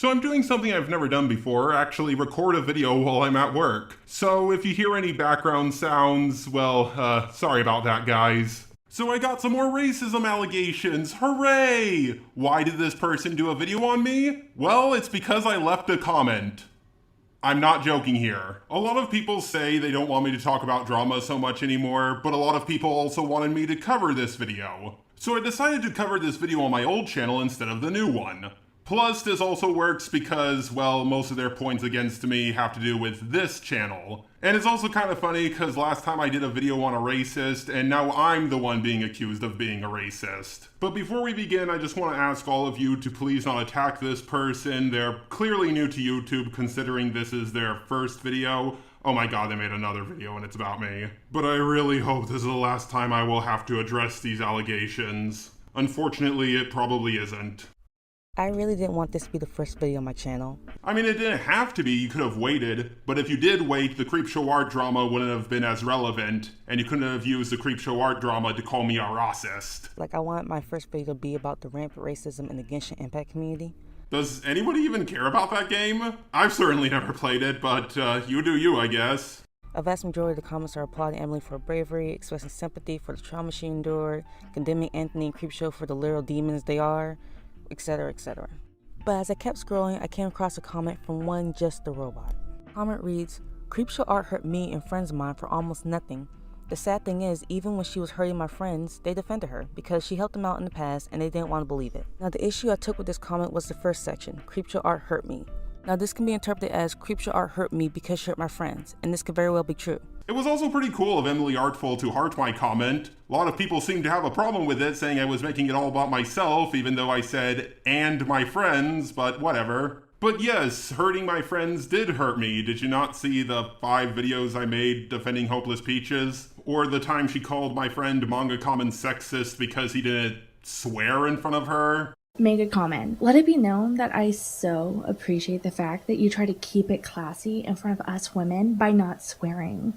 So I'm doing something I've never done before, actually record a video while I'm at work. So if you hear any background sounds, well, sorry about that, guys. So I got some more racism allegations, hooray! Why did this person do a video on me? Well, it's because I left a comment. I'm not joking here. A lot of people say they don't want me to talk about drama so much anymore, but a lot of people also wanted me to cover this video. So I decided to cover this video on my old channel instead of the new one. Plus, this also works because, well, most of their points against me have to do with this channel. And it's also kind of funny because last time I did a video on a racist, and now I'm the one being accused of being a racist. But before we begin, I just want to ask all of you to please not attack this person. They're clearly new to YouTube considering this is their first video. Oh my god, they made another video and it's about me. But I really hope this is the last time I will have to address these allegations. Unfortunately, it probably isn't. I really didn't want this to be the first video on my channel. I mean, it didn't have to be, you could have waited, but if you did wait, the Creepshow art drama wouldn't have been as relevant, and you couldn't have used the Creepshow art drama to call me a racist. Like, I wanted my first video to be about the rampant racism in the Genshin Impact community. Does anybody even care about that game? I've certainly never played it, but you do you, I guess. A vast majority of the comments are applauding Emily for her bravery, expressing sympathy for the trauma she endured, condemning Anthony and Creepshow for the literal demons they are, etc, etc. But as I kept scrolling, I came across a comment from one Just the Robot. The comment reads, "Creepshow art hurt me and friends of mine for almost nothing. The sad thing is, even when she was hurting my friends, they defended her because she helped them out in the past and they didn't want to believe it." Now the issue I took with this comment was the first section, Creepshow art hurt me. Now this can be interpreted as Creepshow art hurt me because she hurt my friends, and this could very well be true. It was also pretty cool of Emily Artful to heart my comment. A lot of people seem to have a problem with it, saying I was making it all about myself, even though I said, and my friends, but whatever. But yes, hurting my friends did hurt me. Did you not see the 5 videos I made defending Hopeless Peaches? Or the time she called my friend Manga Common sexist because he didn't swear in front of her? Make a comment. Let it be known that I so appreciate the fact that you try to keep it classy in front of us women by not swearing.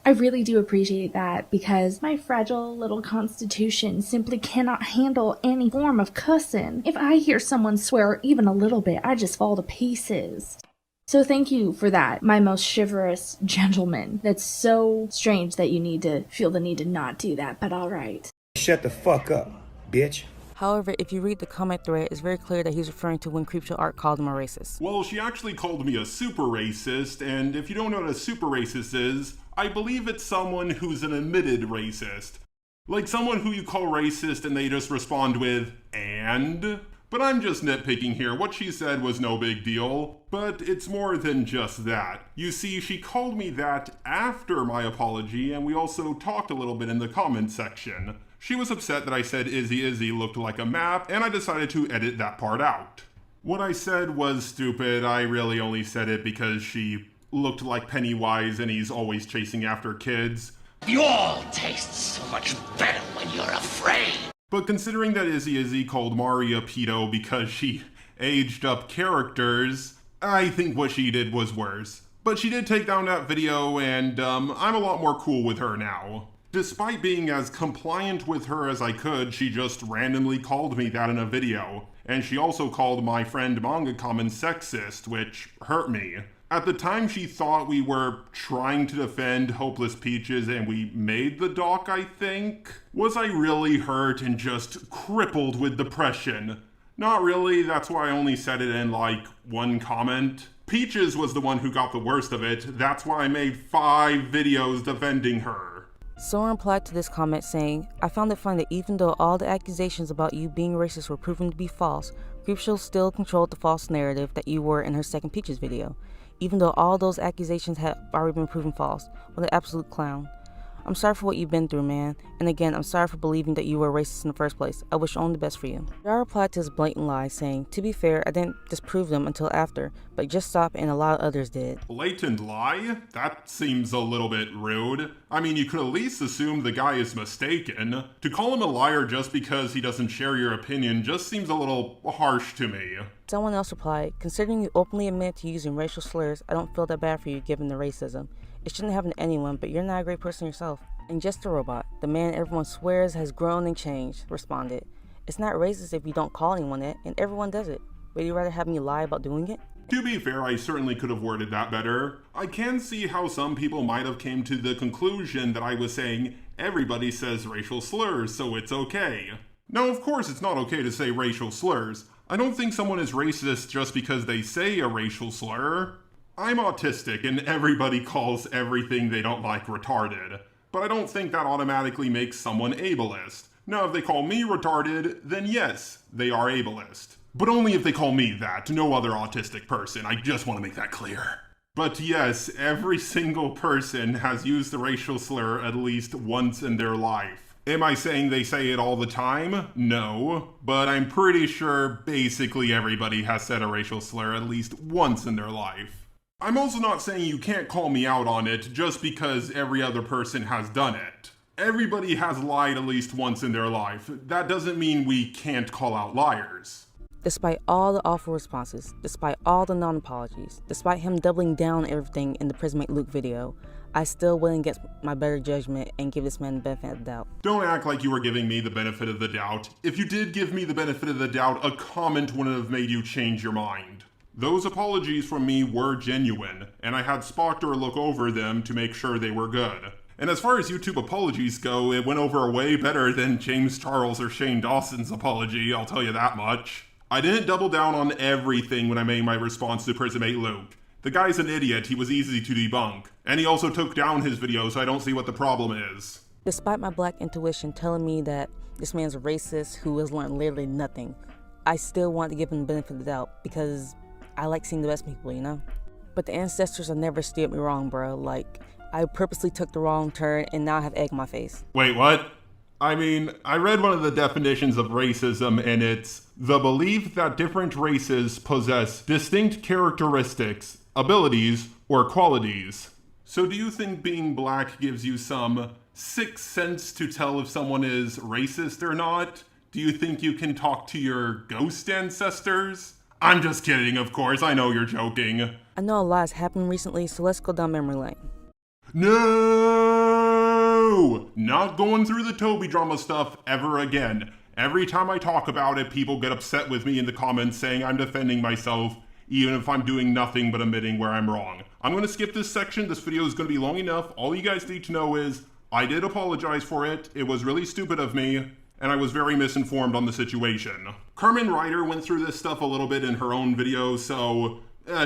I really do appreciate that because my fragile little constitution simply cannot handle any form of cussing. If I hear someone swear even a little bit, I just fall to pieces. So thank you for that, my most chivalrous gentleman. That's so strange that you need to feel the need to not do that, but alright. Shut the fuck up, bitch. However, if you read the comment thread, it's very clear that he's referring to when Creepshow art called him a racist. Well, she actually called me a super racist, and if you don't know what a super racist is, I believe it's someone who's an admitted racist. Like someone who you call racist and they just respond with, and? But I'm just nitpicking here, what she said was no big deal. But it's more than just that. You see, she called me that after my apology, and we also talked a little bit in the comment section. She was upset that I said Izzy Izzy looked like a map, and I decided to edit that part out. What I said was stupid. I really only said it because she looked like Pennywise and he's always chasing after kids. You all taste so much better when you're afraid. But considering that Izzy Izzy called Mari a pedo because she aged up characters, I think what she did was worse. But she did take down that video and I'm a lot more cool with her now. Despite being as compliant with her as I could, she just randomly called me that in a video. And she also called my friend Manga Common sexist, which hurt me. At the time she thought we were trying to defend Hopeless Peaches and we made the doc, I think. Was I really hurt and just crippled with depression? Not really, that's why I only said it in like one comment. Peaches was the one who got the worst of it, that's why I made 5 videos defending her. Someone replied to this comment saying, "I found it funny that even though all the accusations about you being racist were proven to be false, Creepshow still controlled the false narrative that you were in her second Peaches video. Even though all those accusations had already been proven false. What an absolute clown. I'm sorry for what you've been through, man. And again, I'm sorry for believing that you were racist in the first place. I wish only the best for you." I replied to his blatant lie saying, "To be fair, I didn't disprove them until after, but just stop and a lot of others did." Blatant lie? That seems a little bit rude. I mean, you could at least assume the guy is mistaken. To call him a liar just because he doesn't share your opinion just seems a little harsh to me. Someone else replied, "Considering you openly admit to using racial slurs, I don't feel that bad for you given the racism. It shouldn't happen to anyone, but you're not a great person yourself." And Just a Robot, the man everyone swears has grown and changed, responded, "It's not racist if you don't call anyone that, and everyone does it. Would you rather have me lie about doing it? To be fair, I certainly could have worded that better. I can see how some people might have came to the conclusion that I was saying everybody says racial slurs, so it's okay. Now, of course, it's not okay to say racial slurs. I don't think someone is racist just because they say a racial slur. I'm autistic and everybody calls everything they don't like retarded, but I don't think that automatically makes someone ableist. Now, if they call me retarded, then yes, they are ableist. But only if they call me that, no other autistic person. I just want to make that clear. But yes, every single person has used the racial slur at least once in their life. Am I saying they say it all the time? No. But I'm pretty sure basically everybody has said a racial slur at least once in their life. I'm also not saying you can't call me out on it just because every other person has done it. Everybody has lied at least once in their life. That doesn't mean we can't call out liars. Despite all the awful responses, despite all the non-apologies, despite him doubling down on everything in the Prismate Luke video, I still went against my better judgment and give this man the benefit of the doubt. Don't act like you were giving me the benefit of the doubt. If you did give me the benefit of the doubt, a comment wouldn't have made you change your mind. Those apologies from me were genuine, and I had Spoctor look over them to make sure they were good. And as far as YouTube apologies go, it went over way better than James Charles or Shane Dawson's apology, I'll tell you that much. I didn't double down on everything when I made my response to Prismate Luke. The guy's an idiot, he was easy to debunk. And he also took down his video, so I don't see what the problem is. Despite my black intuition telling me that this man's a racist who has learned literally nothing, I still want to give him the benefit of the doubt because I like seeing the best people, you know? But the ancestors have never steered me wrong, bro. Like, I purposely took the wrong turn and now I have egg on my face. Wait, what? I mean, I read one of the definitions of racism and it's the belief that different races possess distinct characteristics, abilities, or qualities. So do you think being black gives you some sixth sense to tell if someone is racist or not? Do you think you can talk to your ghost ancestors? I'm just kidding, of course, I know you're joking. I know a lot has happened recently, so let's go down memory lane. No! Not going through the Toby drama stuff ever again. Every time I talk about it, people get upset with me in the comments saying I'm defending myself, even if I'm doing nothing but admitting where I'm wrong. I'm going to skip this section. This video is going to be long enough. All you guys need to know is I did apologize for it. It was really stupid of me, and I was very misinformed on the situation. CarmenRider went through this stuff a little bit in her own video, so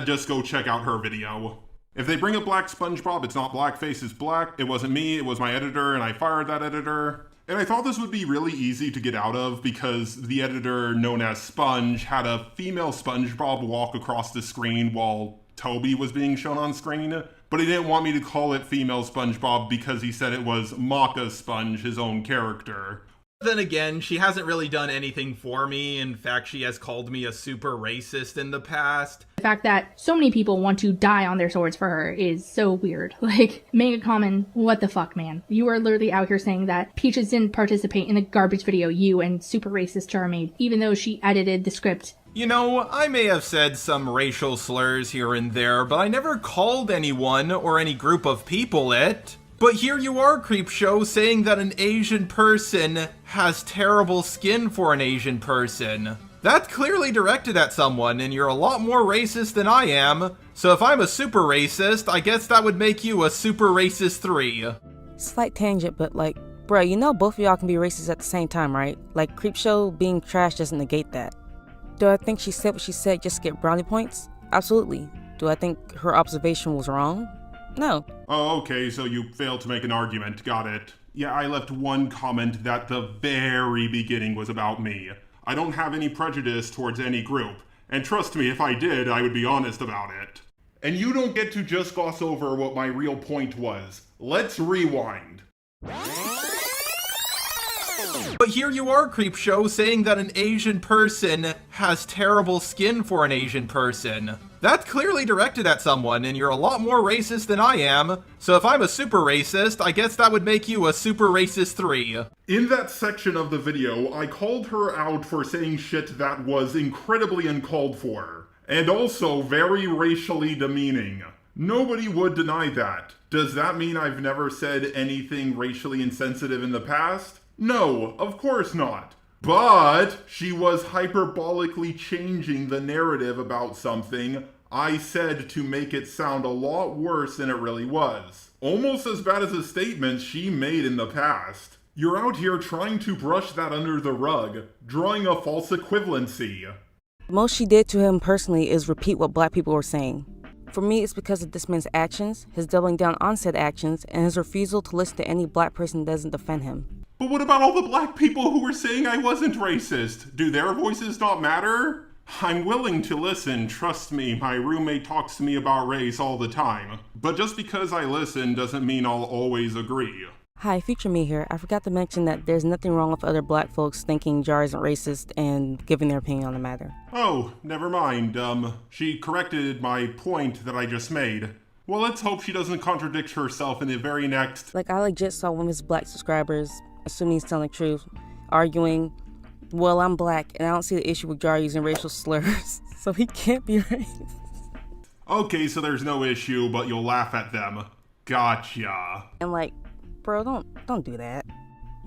just go check out her video. If they bring up Black SpongeBob, it's not blackface, it's black. It wasn't me, it was my editor, and I fired that editor. And I thought this would be really easy to get out of because the editor known as Sponge had a female SpongeBob walk across the screen while Toby was being shown on screen. But he didn't want me to call it female SpongeBob because he said it was Maka Sponge, his own character. Then again, she hasn't really done anything for me. In fact, she has called me a super racist in the past. The fact that so many people want to die on their swords for her is so weird. Like, Mega Common, what the fuck, man? You are literally out here saying that Peaches didn't participate in the garbage video you and super racist Char made, even though she edited the script. You know, I may have said some racial slurs here and there, but I never called anyone or any group of people it. But here you are, Creepshow, saying that an Asian person has terrible skin for an Asian person. That's clearly directed at someone, and you're a lot more racist than I am. So if I'm a super racist, I guess that would make you a super racist 3. Slight tangent, but like, bruh, you know both of y'all can be racist at the same time, right? Like, Creepshow being trash doesn't negate that. Do I think she said what she said just to get brownie points? Absolutely. Do I think her observation was wrong? No. Oh, okay, so you failed to make an argument. Got it. Yeah, I left one comment that the very beginning was about me. I don't have any prejudice towards any group. And trust me, if I did, I would be honest about it. And you don't get to just gloss over what my real point was. Let's rewind. But here you are, Creepshow, saying that an Asian person has terrible skin for an Asian person. That's clearly directed at someone, and you're a lot more racist than I am. So if I'm a super racist, I guess that would make you a super racist 3. In that section of the video, I called her out for saying shit that was incredibly uncalled for, and also very racially demeaning. Nobody would deny that. Does that mean I've never said anything racially insensitive in the past? No, of course not. But she was hyperbolically changing the narrative about something I said to make it sound a lot worse than it really was. Almost as bad as the statements she made in the past. You're out here trying to brush that under the rug, drawing a false equivalency. The most she did to him personally is repeat what black people were saying. For me, it's because of this man's actions, his doubling down on said actions, and his refusal to listen to any black person that doesn't defend him. But what about all the black people who were saying I wasn't racist? Do their voices not matter? I'm willing to listen, trust me, my roommate talks to me about race all the time. But just because I listen doesn't mean I'll always agree. Hi, Future Me here. I forgot to mention that there's nothing wrong with other black folks thinking Jar isn't racist and giving their opinion on the matter. Oh, never mind. She corrected my point that I just made. Well, let's hope she doesn't contradict herself in the very next... Like, I legit saw one of his black subscribers, assuming he's telling the truth, arguing, well, I'm black and I don't see the issue with Jar using racial slurs, so he can't be racist. Okay, so there's no issue, but you'll laugh at them. Gotcha. And like, bro, don't do that.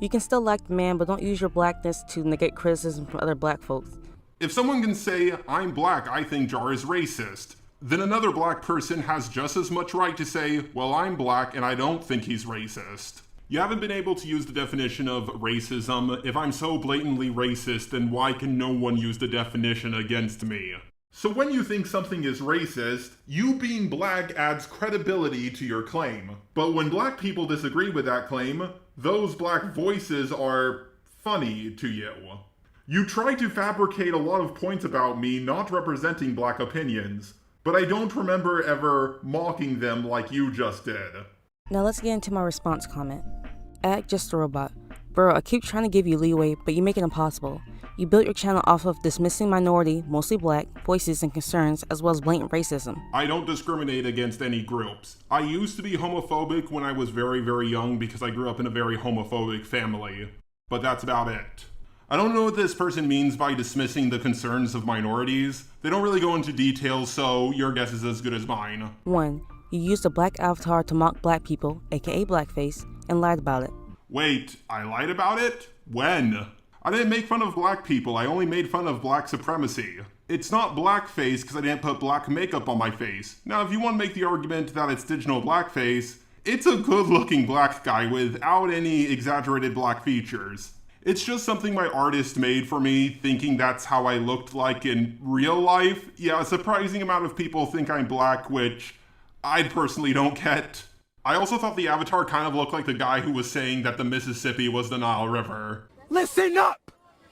You can still like the man, but don't use your blackness to negate criticism from other black folks. If someone can say, I'm black, I think Jar is racist, then another black person has just as much right to say, well, I'm black and I don't think he's racist. You haven't been able to use the definition of racism. If I'm so blatantly racist, then why can no one use the definition against me? So when you think something is racist, you being black adds credibility to your claim. But when black people disagree with that claim, those black voices are funny to you. You try to fabricate a lot of points about me not representing black opinions, but I don't remember ever mocking them like you just did. Now let's get into my response comment. Act just a robot. Bro, I keep trying to give you leeway, but you make it impossible. You built your channel off of dismissing minority, mostly black, voices and concerns, as well as blatant racism. I don't discriminate against any groups. I used to be homophobic when I was very, very young because I grew up in a very homophobic family. But that's about it. I don't know what this person means by dismissing the concerns of minorities. They don't really go into details, so your guess is as good as mine. 1. You used a black avatar to mock black people, aka blackface, and lied about it. Wait, I lied about it? When? I didn't make fun of black people, I only made fun of black supremacy. It's not blackface because I didn't put black makeup on my face. Now, if you want to make the argument that it's digital blackface, it's a good-looking black guy without any exaggerated black features. It's just something my artist made for me, thinking that's how I looked like in real life. Yeah, a surprising amount of people think I'm black, which I personally don't get. I also thought the avatar kind of looked like the guy who was saying that the Mississippi was the Nile River. Listen up!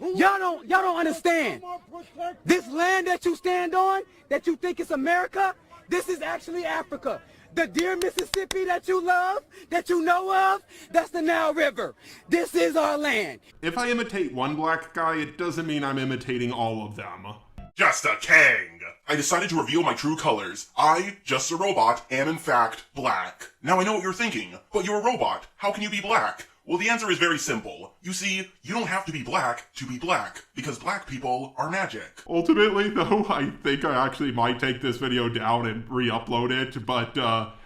Y'all don't understand. This land that you stand on, that you think is America, this is actually Africa. The dear Mississippi that you love, that you know of, that's the Nile River. This is our land. If I imitate one black guy, it doesn't mean I'm imitating all of them. Just a king! I decided to reveal my true colors. I, just a robot, am in fact black. Now I know what you're thinking, but you're a robot. How can you be black? Well, the answer is very simple. You see, you don't have to be black, because black people are magic. Ultimately, though, I think I actually might take this video down and re-upload it, but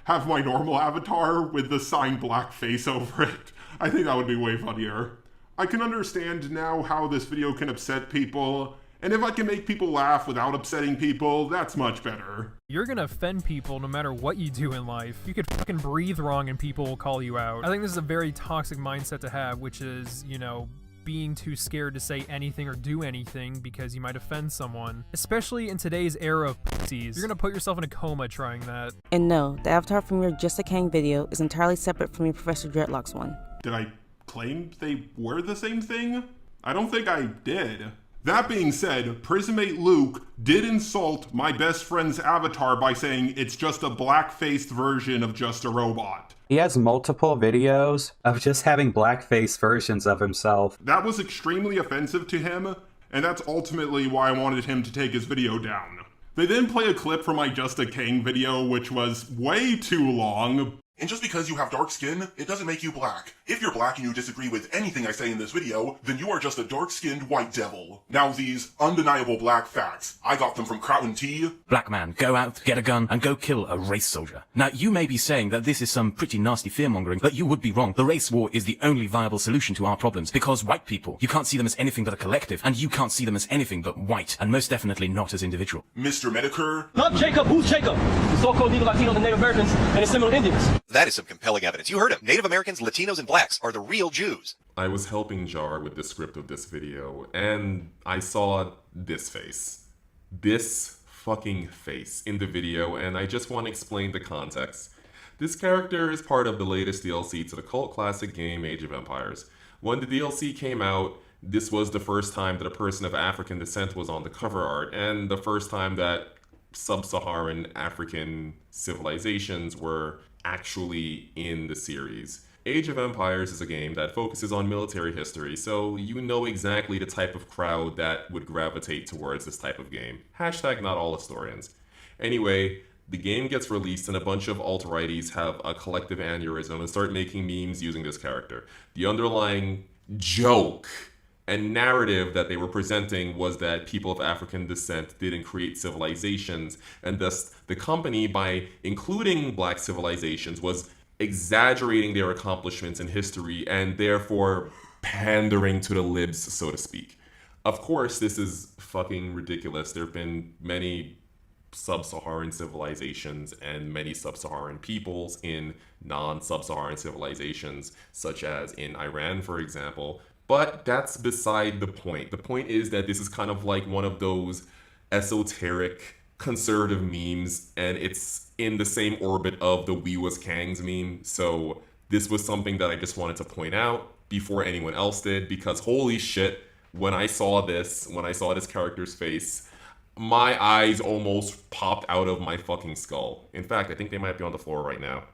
have my normal avatar with the signed black face over it. I think that would be way funnier. I can understand now how this video can upset people, and if I can make people laugh without upsetting people, that's much better. You're gonna offend people no matter what you do in life. You could fucking breathe wrong and people will call you out. I think this is a very toxic mindset to have, which is, you know, being too scared to say anything or do anything because you might offend someone. Especially in today's era of pussies. You're gonna put yourself in a coma trying that. And no, the avatar from your Just a Kang video is entirely separate from your Professor Dreadlocks one. Did I claim they were the same thing? I don't think I did. That being said, Prismate Luke did insult my best friend's avatar by saying it's just a black-faced version of Just a Robot. He has multiple videos of just having blackface versions of himself. That was extremely offensive to him, and that's ultimately why I wanted him to take his video down. They then play a clip from my Just a King video, which was way too long. And just because you have dark skin, it doesn't make you black. If you're black and you disagree with anything I say in this video, then you are just a dark-skinned white devil. Now these undeniable black facts, I got them from Rac1sim. Black man, go out, get a gun, and go kill a race soldier. Now, you may be saying that this is some pretty nasty fear-mongering, but you would be wrong. The race war is the only viable solution to our problems, because white people, you can't see them as anything but a collective, and you can't see them as anything but white, and most definitely not as individual. Mr. Medicare. Not Jacob, who's Jacob? The so-called Negro Latinos and Native Americans and Seminole Indians. That is some compelling evidence. You heard him. Native Americans, Latinos, and blacks are the real Jews. I was helping Jar with the script of this video, and I saw this face. This fucking face in the video, and I just want to explain the context. This character is part of the latest DLC to the cult classic game Age of Empires. When the DLC came out, this was the first time that a person of African descent was on the cover art, and the first time that sub-Saharan African civilizations were actually in the series. Age of Empires is a game that focuses on military history, so you know exactly the type of crowd that would gravitate towards this type of game. Hashtag not all historians. Anyway, the game gets released and a bunch of alt-righties have a collective aneurysm and start making memes using this character. The underlying joke and narrative that they were presenting was that people of African descent didn't create civilizations, and thus the company, by including black civilizations, was exaggerating their accomplishments in history and therefore pandering to the libs, so to speak. Of course, this is fucking ridiculous. There have been many sub-Saharan civilizations and many sub-Saharan peoples in non-sub-Saharan civilizations, such as in Iran, for example. But that's beside the point. The point is that this is kind of like one of those esoteric conservative memes, and it's in the same orbit of the We Was Kangs meme. So this was something that I just wanted to point out before anyone else did, because holy shit, when I saw this character's face, my eyes almost popped out of my fucking skull. In fact, I think they might be on the floor right now.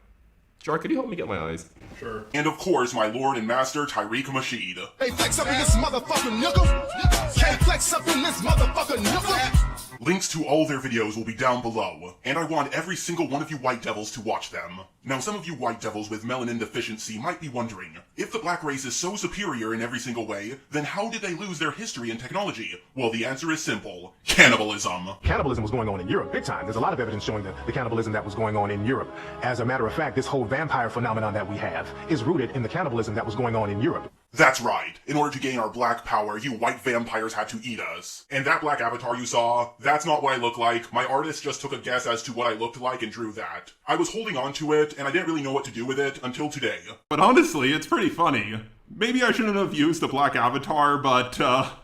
Jar, could you help me get my eyes? Sure. And of course, my lord and master, Tariq Masheed. Hey, flex up in this motherfucking nigga. Hey, flex up in this motherfucking nigga. Links to all their videos will be down below, and I want every single one of you white devils to watch them. Now, some of you white devils with melanin deficiency might be wondering, if the black race is so superior in every single way, then how did they lose their history and technology? Well, the answer is simple. Cannibalism. Cannibalism was going on in Europe big time. There's a lot of evidence showing the cannibalism that was going on in Europe. As a matter of fact, this whole vampire phenomenon that we have is rooted in the cannibalism that was going on in Europe. That's right. In order to gain our black power, you white vampires had to eat us. And that black avatar you saw, that's not what I look like. My artist just took a guess as to what I looked like and drew that. I was holding on to it, and I didn't really know what to do with it until today. But honestly, it's pretty funny. Maybe I shouldn't have used a black avatar, but,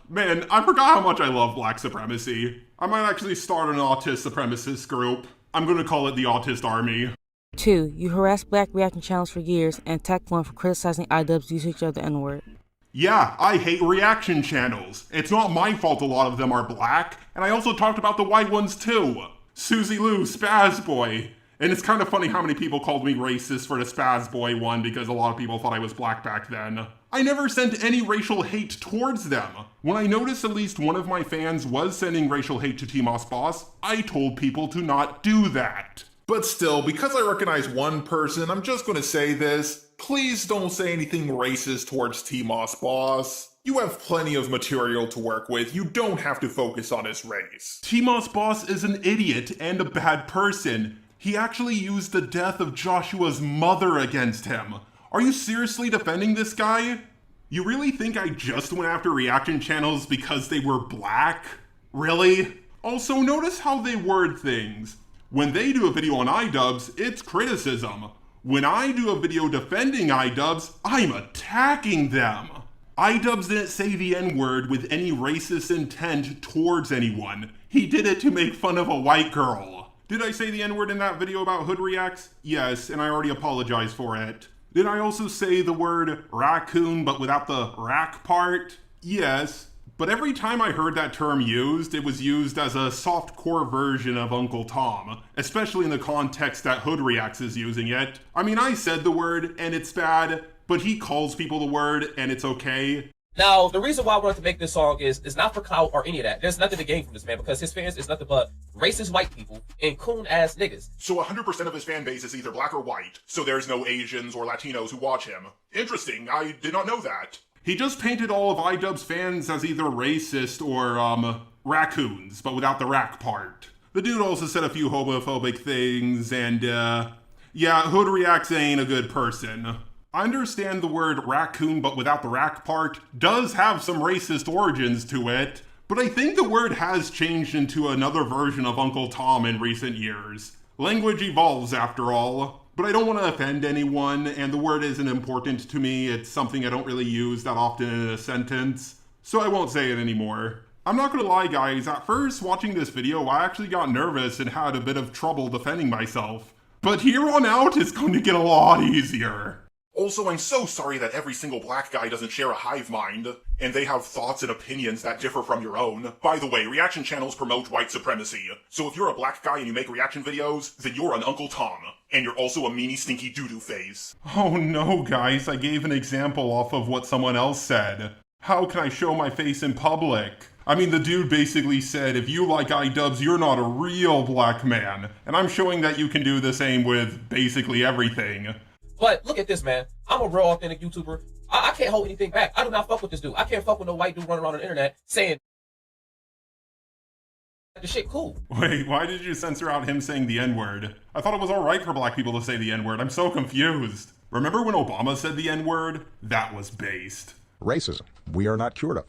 man, I forgot how much I love black supremacy. I might actually start an autist supremacist group. I'm gonna call it the Autist Army. 2. You harassed black reaction channels for years and attacked one for criticizing iDubbbz's usage of the N-word. Yeah, I hate reaction channels. It's not my fault a lot of them are black, and I also talked about the white ones too. Susie Lou, Spaz Boy. And it's kind of funny how many people called me racist for the Spaz Boy one because a lot of people thought I was black back then. I never sent any racial hate towards them. When I noticed at least one of my fans was sending racial hate to T-Moss Boss, I told people to not do that. But still, because I recognize one person, I'm just gonna say this. Please don't say anything racist towards T-Moss Boss. You have plenty of material to work with. You don't have to focus on his race. T-Moss Boss is an idiot and a bad person. He actually used the death of Joshua's mother against him. Are you seriously defending this guy? You really think I just went after reaction channels because they were black? Really? Also, notice how they word things. When they do a video on iDubbbz, it's criticism. When I do a video defending iDubbbz, I'm attacking them. iDubbbz didn't say the N-word with any racist intent towards anyone. He did it to make fun of a white girl. Did I say the N-word in that video about Hood Reacts? Yes, and I already apologized for it. Did I also say the word raccoon but without the rack part? Yes. But every time I heard that term used, it was used as a softcore version of Uncle Tom, especially in the context that Hood Reacts is using it. I mean, I said the word and it's bad, but he calls people the word and it's okay. Now, the reason why I wanted to make this song is not for clout or any of that. There's nothing to gain from this man because his fans is nothing but racist white people and coon-ass niggas. So 100% of his fan base is either black or white, so there's no Asians or Latinos who watch him. Interesting, I did not know that. He just painted all of iDubbbz's fans as either racist or, raccoons, but without the rack part. The dude also said a few homophobic things, and, yeah, Hood Reacts ain't a good person. I understand the word raccoon, but without the rack part, does have some racist origins to it, but I think the word has changed into another version of Uncle Tom in recent years. Language evolves after all, but I don't want to offend anyone, and the word isn't important to me. It's something I don't really use that often in a sentence, so I won't say it anymore. I'm not gonna lie guys, at first watching this video I actually got nervous and had a bit of trouble defending myself, but here on out it's going to get a lot easier. Also, I'm so sorry that every single black guy doesn't share a hive mind, and they have thoughts and opinions that differ from your own. By the way, reaction channels promote white supremacy, so if you're a black guy and you make reaction videos, then you're an Uncle Tom, and you're also a meanie stinky doo-doo face. Oh no guys, I gave an example off of what someone else said. How can I show my face in public? I mean, the dude basically said, if you like iDubbbz, you're not a real black man, and I'm showing that you can do the same with basically everything. But look at this, man. I'm a real authentic YouTuber. I can't hold anything back. I do not fuck with this dude. I can't fuck with no white dude running around on the internet saying the shit cool. Wait, why did you censor out him saying the N-word? I thought it was alright for black people to say the N-word. I'm so confused. Remember when Obama said the N-word? That was based. Racism, we are not cured of.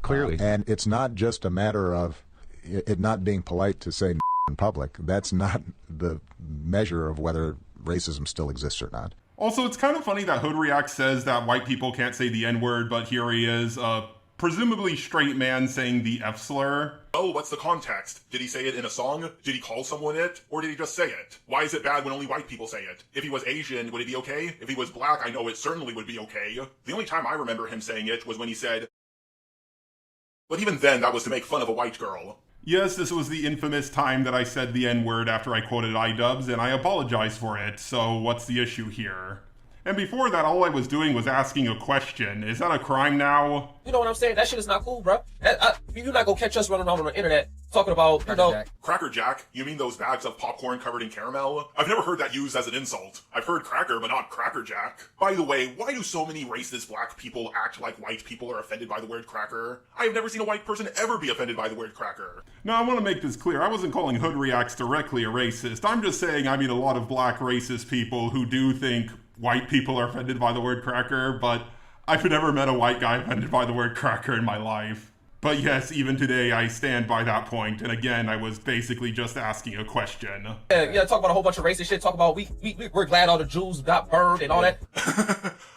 Clearly. And it's not just a matter of it not being polite to say in public. That's not the measure of whether racism still exists or not. Also, it's kind of funny that Hood React says that white people can't say the N-word, but here he is, a presumably straight man saying the F-slur. Oh, what's the context? Did he say it in a song? Did he call someone it? Or did he just say it? Why is it bad when only white people say it? If he was Asian, would it be okay? If he was black, I know it certainly would be okay. The only time I remember him saying it was when he said, but even then, that was to make fun of a white girl. Yes, this was the infamous time that I said the N-word after I quoted iDubbbz, and I apologize for it, so what's the issue here? And before that, all I was doing was asking a question. Is that a crime now? You know what I'm saying? That shit is not cool, bro. You're not gonna catch us running around on the internet talking about, you know... Cracker Jack? You mean those bags of popcorn covered in caramel? I've never heard that used as an insult. I've heard cracker, but not Cracker Jack. By the way, why do so many racist black people act like white people are offended by the word cracker? I have never seen a white person ever be offended by the word cracker. Now, I want to make this clear. I wasn't calling Hood Reacts directly a racist. I'm just saying I mean a lot of black racist people who do think white people are offended by the word cracker, but I've never met a white guy offended by the word cracker in my life. But yes, even today I stand by that point, and again, I was basically just asking a question. Yeah, talk about a whole bunch of racist shit, talk about we're glad all the Jews got burned and all that.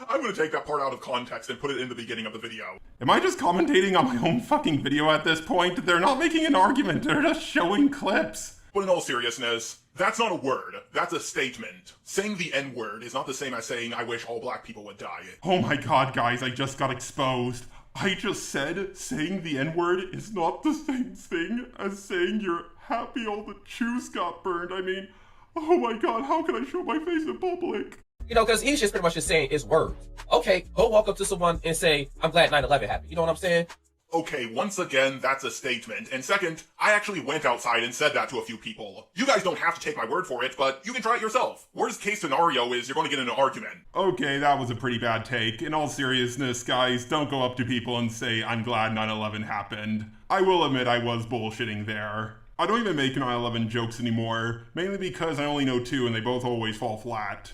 I'm gonna take that part out of context and put it in the beginning of the video. Am I just commentating on my own fucking video at this point? They're not making an argument, they're just showing clips. But in all seriousness, that's not a word, that's a statement. Saying the N-word is not the same as saying I wish all black people would die. Oh my god, guys, I just got exposed. I just said saying the N-word is not the same thing as saying you're happy all the Jews got burned. I mean, oh my god, how can I show my face in public? You know, because he's just pretty much just saying it's words. Okay, go walk up to someone and say, I'm glad 9/11 happened. You know what I'm saying? Okay, once again, that's a statement. And second, I actually went outside and said that to a few people. You guys don't have to take my word for it, but you can try it yourself. Worst case scenario is you're going to get in an argument. Okay, that was a pretty bad take. In all seriousness, guys, don't go up to people and say, I'm glad 9/11 happened. I will admit I was bullshitting there. I don't even make 9/11 jokes anymore, mainly because I only know two and they both always fall flat.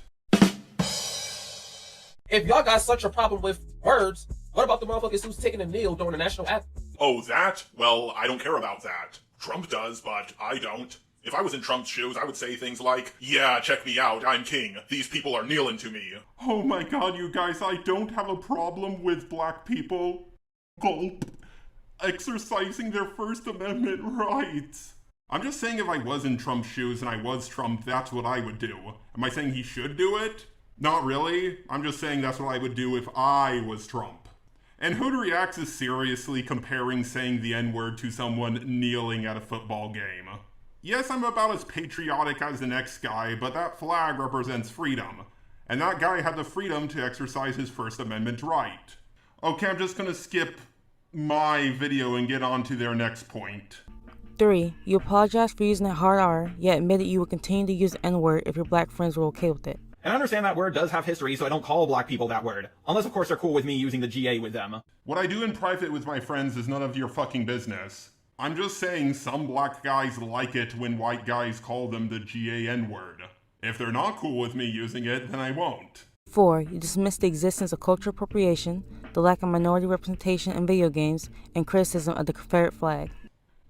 If y'all got such a problem with words, what about the motherfuckers who's taking a kneel during the national anthem? Oh, that? Well, I don't care about that. Trump does, but I don't. If I was in Trump's shoes, I would say things like, yeah, check me out, I'm king. These people are kneeling to me. Oh my god, you guys, I don't have a problem with black people, gulp, exercising their First Amendment rights. I'm just saying if I was in Trump's shoes and I was Trump, that's what I would do. Am I saying he should do it? Not really. I'm just saying that's what I would do if I was Trump. And Hood Reacts is seriously comparing saying the N-word to someone kneeling at a football game. Yes, I'm about as patriotic as the next guy, but that flag represents freedom. And that guy had the freedom to exercise his First Amendment right. Okay, I'm just gonna skip my video and get on to their next point. 3. You apologize for using that hard R, yet admitted you would continue to use the N-word if your black friends were okay with it. And I understand that word does have history, so I don't call black people that word. Unless, of course, they're cool with me using the GA with them. What I do in private with my friends is none of your fucking business. I'm just saying some black guys like it when white guys call them the GAN word. If they're not cool with me using it, then I won't. 4. You dismiss the existence of cultural appropriation, the lack of minority representation in video games, and criticism of the Confederate flag.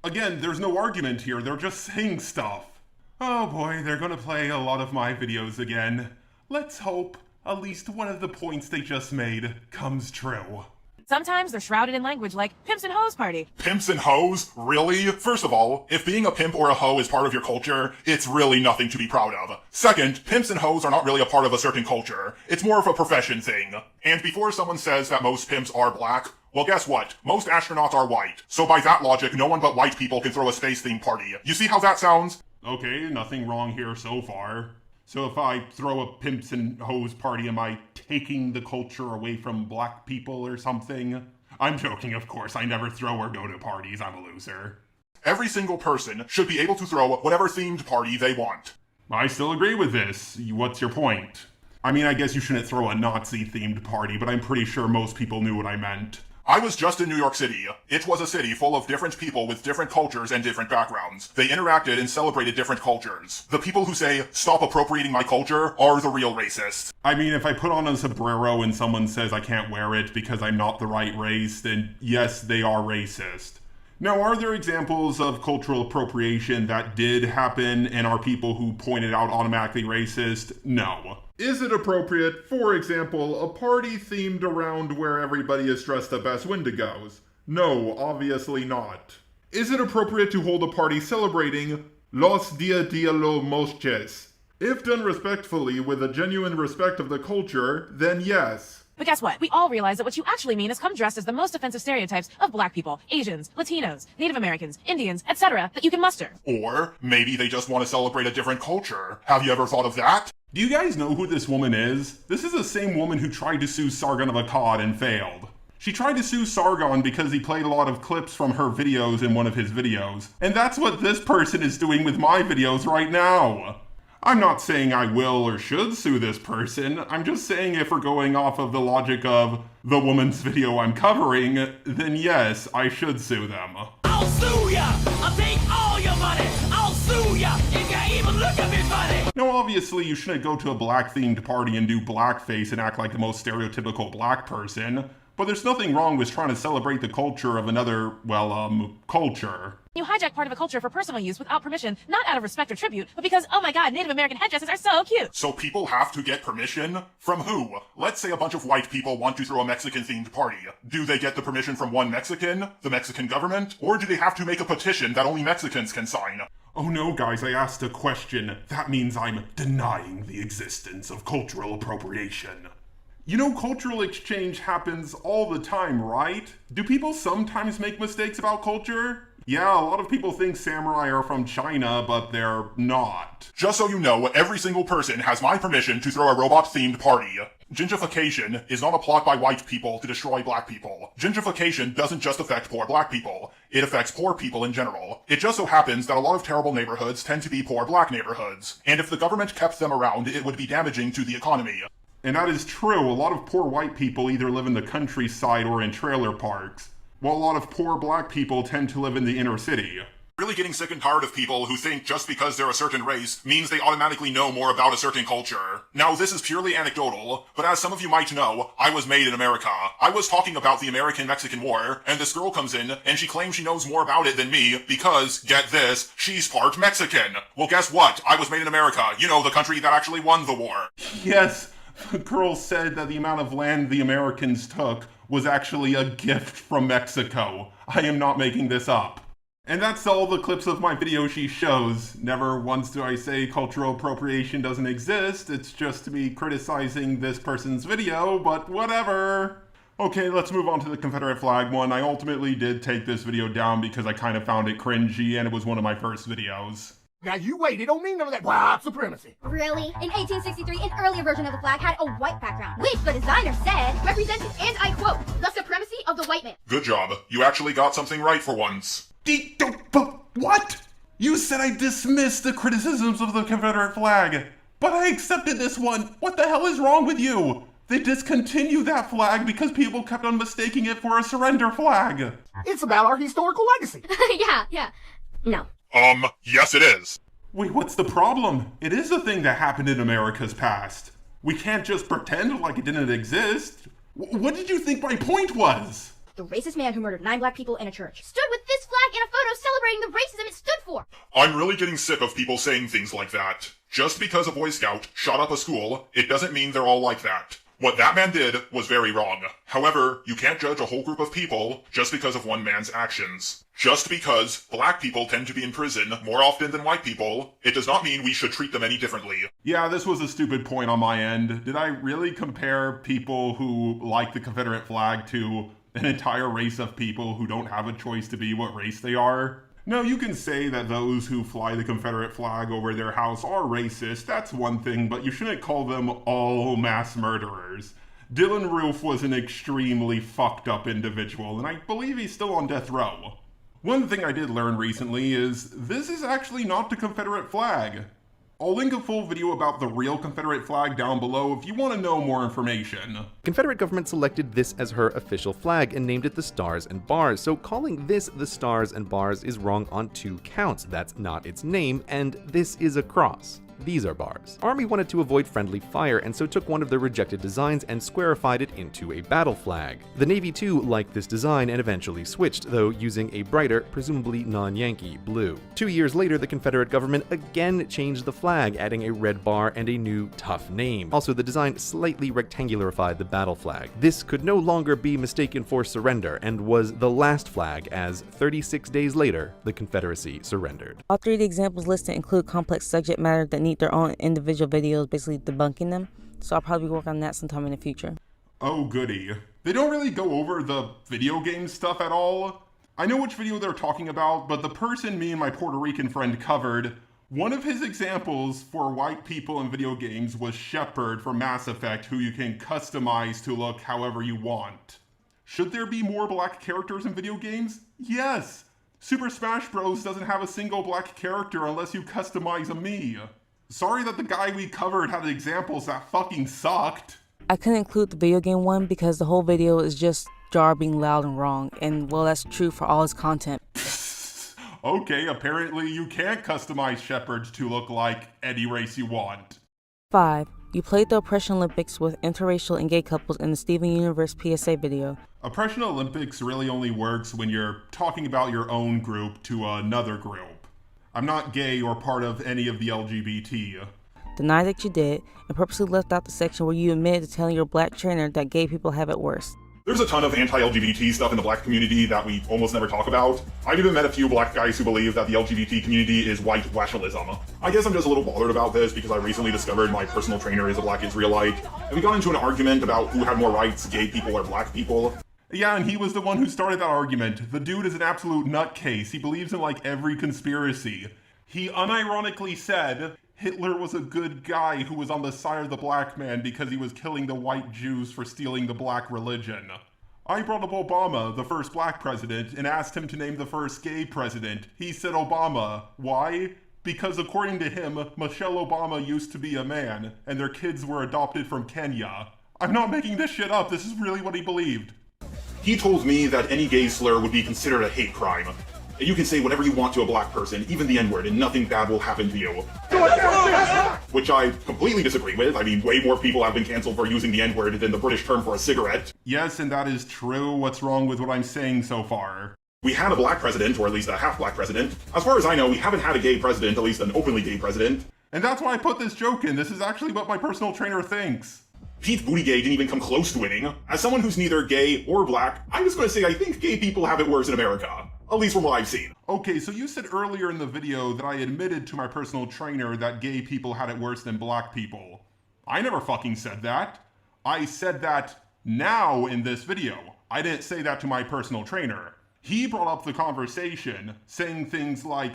Again, there's no argument here, they're just saying stuff. Oh boy, they're gonna play a lot of my videos again. Let's hope at least one of the points they just made comes true. Sometimes they're shrouded in language like pimps and hoes party. Pimps and hoes? Really? First of all, if being a pimp or a hoe is part of your culture, it's really nothing to be proud of. Second, pimps and hoes are not really a part of a certain culture. It's more of a profession thing. And before someone says that most pimps are black, well, guess what? Most astronauts are white. So by that logic, no one but white people can throw a space-themed party. You see how that sounds? Okay, nothing wrong here so far. So if I throw a pimps and hoes party, am I taking the culture away from black people or something? I'm joking, of course. I never throw or go to parties. I'm a loser. Every single person should be able to throw whatever themed party they want. I still agree with this. What's your point? I mean, I guess you shouldn't throw a Nazi-themed party, but I'm pretty sure most people knew what I meant. I was just in New York City. It was a city full of different people with different cultures and different backgrounds. They interacted and celebrated different cultures. The people who say, stop appropriating my culture, are the real racists. I mean, if I put on a sombrero and someone says I can't wear it because I'm not the right race, then yes, they are racist. Now, are there examples of cultural appropriation that did happen and are people who pointed out automatically racist? No. Is it appropriate, for example, a party themed around where everybody is dressed up as Wendigos? No, obviously not. Is it appropriate to hold a party celebrating Los Dia de los Muertos? If done respectfully with a genuine respect of the culture, then yes. But guess what? We all realize that what you actually mean is come dressed as the most offensive stereotypes of black people, Asians, Latinos, Native Americans, Indians, etc. that you can muster. Or maybe they just want to celebrate a different culture. Have you ever thought of that? Do you guys know who this woman is? This is the same woman who tried to sue Sargon of Akkad and failed. She tried to sue Sargon because he played a lot of clips from her videos in one of his videos. And that's what this person is doing with my videos right now. I'm not saying I will or should sue this person. I'm just saying if we're going off of the logic of the woman's video I'm covering, then yes, I should sue them. I'll sue ya! I'll take all your money! I'll sue ya if you even look at me funny! Now obviously you shouldn't go to a black-themed party and do blackface and act like the most stereotypical black person, but there's nothing wrong with trying to celebrate the culture of another, culture. You hijack part of a culture for personal use without permission, not out of respect or tribute, but because, oh my god, Native American headdresses are so cute. So people have to get permission? From who? Let's say a bunch of white people want to throw a Mexican-themed party. Do they get the permission from one Mexican, the Mexican government, or do they have to make a petition that only Mexicans can sign? Oh no, guys, I asked a question. That means I'm denying the existence of cultural appropriation. You know, cultural exchange happens all the time, right? Do people sometimes make mistakes about culture? Yeah, a lot of people think samurai are from China, but they're not. Just so you know, every single person has my permission to throw a robot-themed party. Gentrification is not a plot by white people to destroy black people. Gentrification doesn't just affect poor black people. It affects poor people in general. It just so happens that a lot of terrible neighborhoods tend to be poor black neighborhoods. And if the government kept them around, it would be damaging to the economy. And that is true. A lot of poor white people either live in the countryside or in trailer parks, while a lot of poor black people tend to live in the inner city. Really getting sick and tired of people who think just because they're a certain race means they automatically know more about a certain culture. Now, this is purely anecdotal, but as some of you might know, I was made in America. I was talking about the American-Mexican War, and this girl comes in, and she claims she knows more about it than me because, get this, she's part Mexican. Well, guess what? I was made in America. You know, the country that actually won the war. Yes, the girl said that the amount of land the Americans took was actually a gift from Mexico. I am not making this up. And that's all the clips of my video she shows. Never once do I say cultural appropriation doesn't exist. It's just me criticizing this person's video, but whatever. Okay, let's move on to the Confederate flag one. I ultimately did take this video down because I kind of found it cringy and it was one of my first videos. Now you wait, it don't mean none of that white supremacy. Really? In 1863, an earlier version of the flag had a white background, which the designer said represented, and I quote, the supremacy of the white man. Good job. You actually got something right for once. What? You said I dismissed the criticisms of the Confederate flag, but I accepted this one. What the hell is wrong with you? They discontinued that flag because people kept on mistaking it for a surrender flag. It's about our historical legacy. Yeah. No. Yes it is. Wait, what's the problem? It is a thing that happened in America's past. We can't just pretend like it didn't exist. What did you think my point was? The racist man who murdered 9 black people in a church stood with this flag in a photo celebrating the racism it stood for. I'm really getting sick of people saying things like that. Just because a Boy Scout shot up a school, it doesn't mean they're all like that. What that man did was very wrong. However, you can't judge a whole group of people just because of one man's actions. Just because black people tend to be in prison more often than white people, it does not mean we should treat them any differently. Yeah, this was a stupid point on my end. Did I really compare people who like the Confederate flag to an entire race of people who don't have a choice to be what race they are? No, you can say that those who fly the Confederate flag over their house are racist, that's one thing, but you shouldn't call them all mass murderers. Dylan Roof was an extremely fucked up individual, and I believe he's still on death row. One thing I did learn recently is this is actually not the Confederate flag. I'll link a full video about the real Confederate flag down below if you want to know more information. Confederate government selected this as her official flag and named it the Stars and Bars, so calling this the Stars and Bars is wrong on 2 counts. That's not its name, and this is a cross. These are bars. Army wanted to avoid friendly fire and so took one of their rejected designs and squarified it into a battle flag. The Navy too liked this design and eventually switched, though using a brighter, presumably non-Yankee, blue. 2 years later, the Confederate government again changed the flag, adding a red bar and a new, tough name. Also, the design slightly rectangularified the battle flag. This could no longer be mistaken for surrender and was the last flag as, 36 days later, the Confederacy surrendered. All 3 of the examples listed include complex subject matter that need their own individual videos basically debunking them, so I'll probably work on that sometime in the future. Oh goody. They don't really go over the video game stuff at all. I know which video they're talking about, but the person me and my Puerto Rican friend covered, one of his examples for white people in video games was Shepard from Mass Effect, who you can customize to look however you want. Should there be more black characters in video games? Yes! Super Smash Bros. Doesn't have a single black character unless you customize a Mii. Sorry that the guy we covered had examples that fucking sucked. I couldn't include the video game one because the whole video is just Jar being loud and wrong, and well, that's true for all his content. Okay, apparently you can't customize Shepard to look like any race you want. 5. You played the Oppression Olympics with interracial and gay couples in the Steven Universe PSA video. Oppression Olympics really only works when you're talking about your own group to another group. I'm not gay or part of any of the LGBT. Deny that you did, and purposely left out the section where you admitted to telling your black trainer that gay people have it worse. There's a ton of anti-LGBT stuff in the black community that we almost never talk about. I've even met a few black guys who believe that the LGBT community is white nationalism. I guess I'm just a little bothered about this because I recently discovered my personal trainer is a black Israelite, and we got into an argument about who had more rights, gay people or black people. Yeah, and he was the one who started that argument. The dude is an absolute nutcase. He believes in like every conspiracy. He unironically said Hitler was a good guy who was on the side of the black man because he was killing the white Jews for stealing the black religion. I brought up Obama, the first black president, and asked him to name the first gay president. He said Obama. Why? Because according to him, Michelle Obama used to be a man, and their kids were adopted from Kenya. I'm not making this shit up, this is really what he believed. He told me that any gay slur would be considered a hate crime. You can say whatever you want to a black person, even the N-word, and nothing bad will happen to you. Which I completely disagree with. I mean, way more people have been canceled for using the N-word than the British term for a cigarette. Yes, and that is true. What's wrong with what I'm saying so far? We had a black president, or at least a half-black president. As far as I know, we haven't had a gay president, at least an openly gay president. And that's why I put this joke in. This is actually what my personal trainer thinks. Pete Buttigieg didn't even come close to winning. As someone who's neither gay or black, I'm just going to say I think gay people have it worse in America. At least from what I've seen. Okay, so you said earlier in the video that I admitted to my personal trainer that gay people had it worse than black people. I never fucking said that. I said that now in this video. I didn't say that to my personal trainer. He brought up the conversation, saying things like,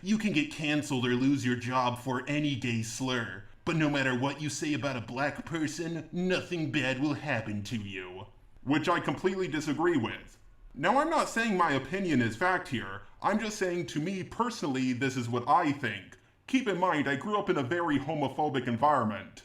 you can get canceled or lose your job for any gay slur. But no matter what you say about a black person, nothing bad will happen to you. which I completely disagree with. Now, I'm not saying my opinion is fact here. I'm just saying, to me personally, this is what I think. Keep in mind, I grew up in a very homophobic environment.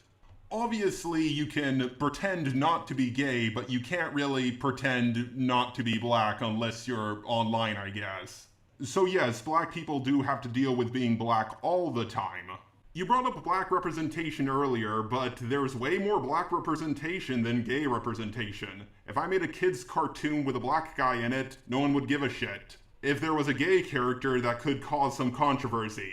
Obviously, you can pretend not to be gay, but you can't really pretend not to be black unless you're online, I guess. So yes, black people do have to deal with being black all the time. You brought up black representation earlier, but there's way more black representation than gay representation. If I made a kid's cartoon with a black guy in it, no one would give a shit. If there was a gay character, that could cause some controversy.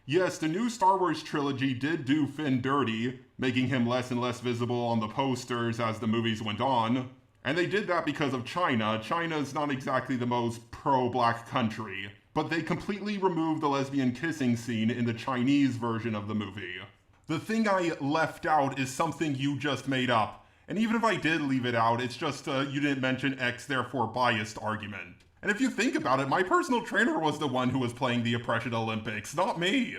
Yes, the new Star Wars trilogy did do Finn dirty, making him less and less visible on the posters as the movies went on. And they did that because of China. China's not exactly the most pro-black country. But they completely removed the lesbian kissing scene in the Chinese version of the movie. The thing I left out is something you just made up. And even if I did leave it out, it's just you didn't mention X, therefore biased argument. And if you think about it, my personal trainer was the one who was playing the Oppression Olympics, not me.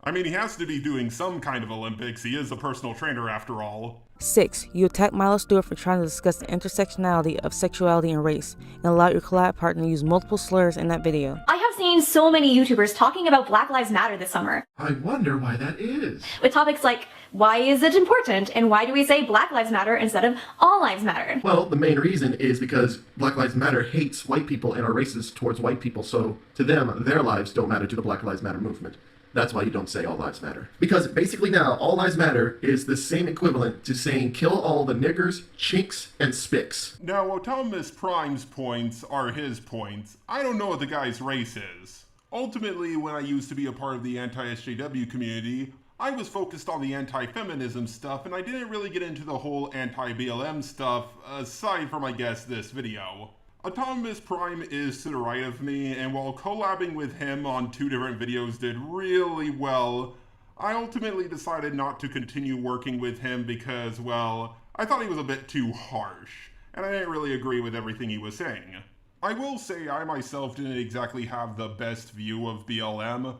I mean, he has to be doing some kind of Olympics. He is a personal trainer after all. 6. You attack Milo Stewart for trying to discuss the intersectionality of sexuality and race, and allow your collab partner to use multiple slurs in that video. I have seen so many YouTubers talking about Black Lives Matter this summer. I wonder why that is. With topics like, why is it important? And why do we say Black Lives Matter instead of All Lives Matter? Well, the main reason is because Black Lives Matter hates white people and are racist towards white people, so to them, their lives don't matter to the Black Lives Matter movement. That's why you don't say all lives matter. Because basically now, all lives matter is the same equivalent to saying kill all the niggers, chinks, and spics. Now, Optimus Prime's points are his points. I don't know what the guy's race is. Ultimately, when I used to be a part of the anti-SJW community, I was focused on the anti-feminism stuff, and I didn't really get into the whole anti-BLM stuff, aside from, I guess, this video. Optimus Prime is to the right of me, and while collabing with him on 2 different videos did really well, I ultimately decided not to continue working with him because, well, I thought he was a bit too harsh, and I didn't really agree with everything he was saying. I will say I myself didn't exactly have the best view of BLM,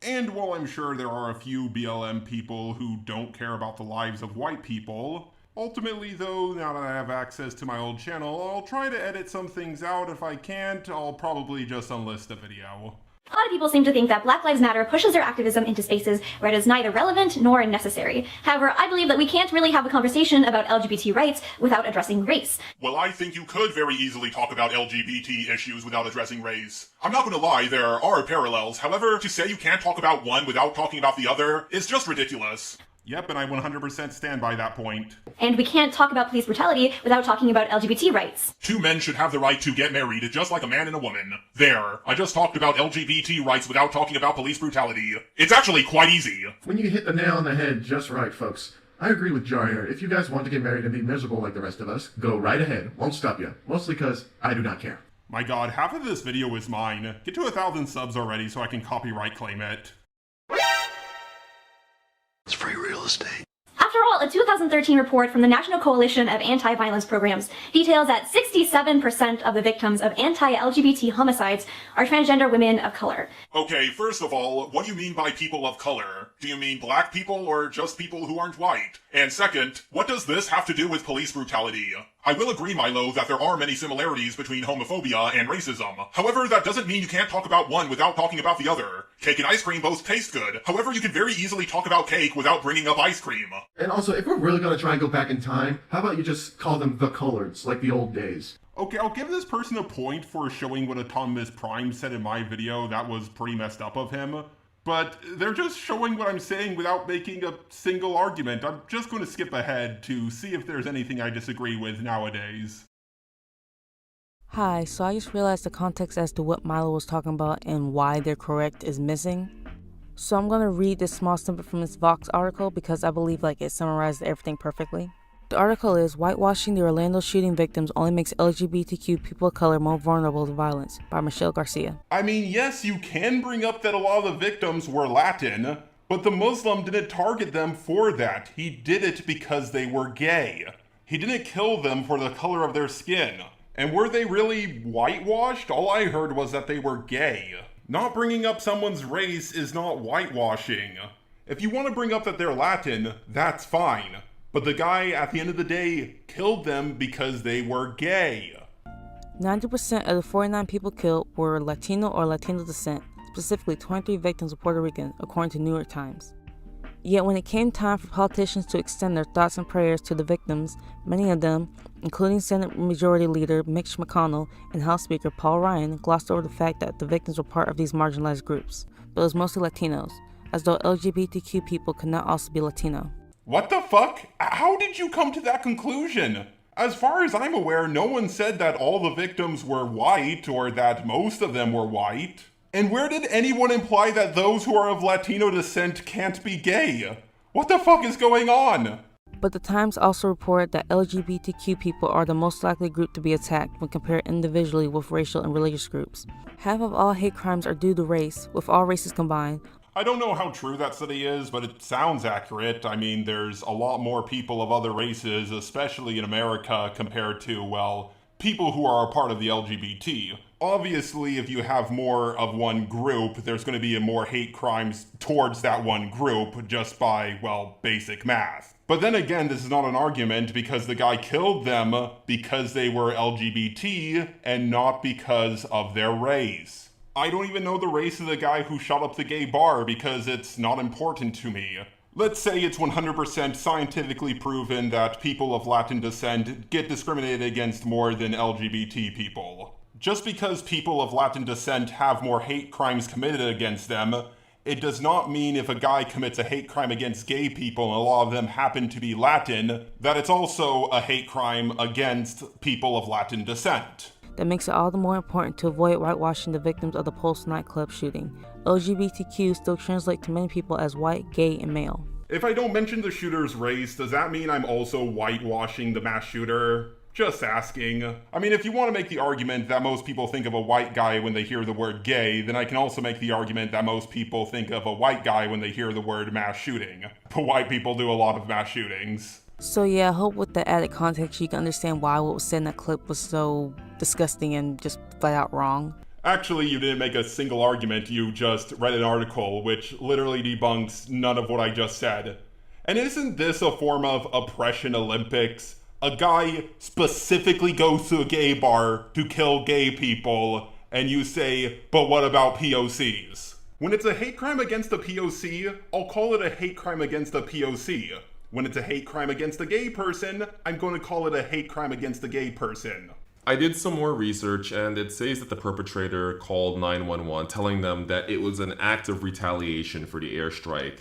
and while I'm sure there are a few BLM people who don't care about the lives of white people, ultimately though, now that I have access to my old channel, I'll try to edit some things out. If I can't, I'll probably just unlist the video. A lot of people seem to think that Black Lives Matter pushes their activism into spaces where it is neither relevant nor necessary. However, I believe that we can't really have a conversation about LGBT rights without addressing race. Well, I think you could very easily talk about LGBT issues without addressing race. I'm not gonna lie, there are parallels. However, to say you can't talk about one without talking about the other is just ridiculous. Yep, and I 100% stand by that point. And we can't talk about police brutality without talking about LGBT rights. 2 men should have the right to get married just like a man and a woman. There, I just talked about LGBT rights without talking about police brutality. It's actually quite easy. When you hit the nail on the head just right, folks. I agree with Jar here. If you guys want to get married and be miserable like the rest of us, go right ahead. Won't stop you. Mostly because I do not care. My god, half of this video is mine. Get to 1,000 subs already so I can copyright claim it. It's free real estate. After all, a 2013 report from the National Coalition of Anti-Violence Programs details that 67% of the victims of anti-LGBT homicides are transgender women of color. Okay, first of all, what do you mean by people of color? Do you mean black people or just people who aren't white? And second, what does this have to do with police brutality? I will agree, Milo, that there are many similarities between homophobia and racism. However, that doesn't mean you can't talk about one without talking about the other. Cake and ice cream both taste good. However, you can very easily talk about cake without bringing up ice cream. And also, if we're really gonna try and go back in time, how about you just call them the coloreds, like the old days? Okay, I'll give this person a point for showing what Optimus Prime said in my video. That was pretty messed up of him. But they're just showing what I'm saying without making a single argument. I'm just going to skip ahead to see if there's anything I disagree with nowadays. Hi, so I just realized the context as to what Milo was talking about and why they're correct is missing. So I'm going to read this small snippet from this Vox article because I believe it summarizes everything perfectly. The article is Whitewashing the Orlando Shooting Victims Only Makes LGBTQ People of Color More Vulnerable to Violence by Michelle Garcia. I mean, yes, you can bring up that a lot of the victims were Latin, but the Muslim didn't target them for that. He did it because they were gay. He didn't kill them for the color of their skin. And were they really whitewashed? All I heard was that they were gay. Not bringing up someone's race is not whitewashing. If you want to bring up that they're Latin, that's fine. But the guy, at the end of the day, killed them because they were gay. 90% of the 49 people killed were Latino or Latino descent, specifically 23 victims were Puerto Rican, according to New York Times. Yet when it came time for politicians to extend their thoughts and prayers to the victims, many of them, including Senate Majority Leader Mitch McConnell and House Speaker Paul Ryan, glossed over the fact that the victims were part of these marginalized groups. But it was mostly Latinos, as though LGBTQ people could not also be Latino. What the fuck? How did you come to that conclusion? As far as I'm aware, no one said that all the victims were white or that most of them were white. And where did anyone imply that those who are of Latino descent can't be gay? What the fuck is going on? But the Times also reported that LGBTQ people are the most likely group to be attacked when compared individually with racial and religious groups. Half of all hate crimes are due to race, with all races combined. I don't know how true that study is, but it sounds accurate. I mean, there's a lot more people of other races, especially in America, compared to, well, people who are a part of the LGBT. Obviously, if you have more of one group, there's going to be more hate crimes towards that one group just by, well, basic math. But then again, this is not an argument because the guy killed them because they were LGBT and not because of their race. I don't even know the race of the guy who shot up the gay bar because it's not important to me. Let's say it's 100% scientifically proven that people of Latin descent get discriminated against more than LGBT people. Just because people of Latin descent have more hate crimes committed against them, it does not mean if a guy commits a hate crime against gay people and a lot of them happen to be Latin, that it's also a hate crime against people of Latin descent. That makes it all the more important to avoid whitewashing the victims of the Pulse nightclub shooting. LGBTQ still translate to many people as white, gay, and male. If I don't mention the shooter's race, does that mean I'm also whitewashing the mass shooter? Just asking. I mean, if you want to make the argument that most people think of a white guy when they hear the word gay, then I can also make the argument that most people think of a white guy when they hear the word mass shooting. But white people do a lot of mass shootings. So yeah, I hope with the added context you can understand why what was said in that clip was so disgusting and just flat out wrong. Actually, you didn't make a single argument, you just read an article which literally debunks none of what I just said. And isn't this a form of oppression Olympics? A guy specifically goes to a gay bar to kill gay people, and you say, but what about POCs? When it's a hate crime against a POC, I'll call it a hate crime against a POC. When it's a hate crime against a gay person, I'm going to call it a hate crime against a gay person. I did some more research, and it says that the perpetrator called 911, telling them that it was an act of retaliation for the airstrike,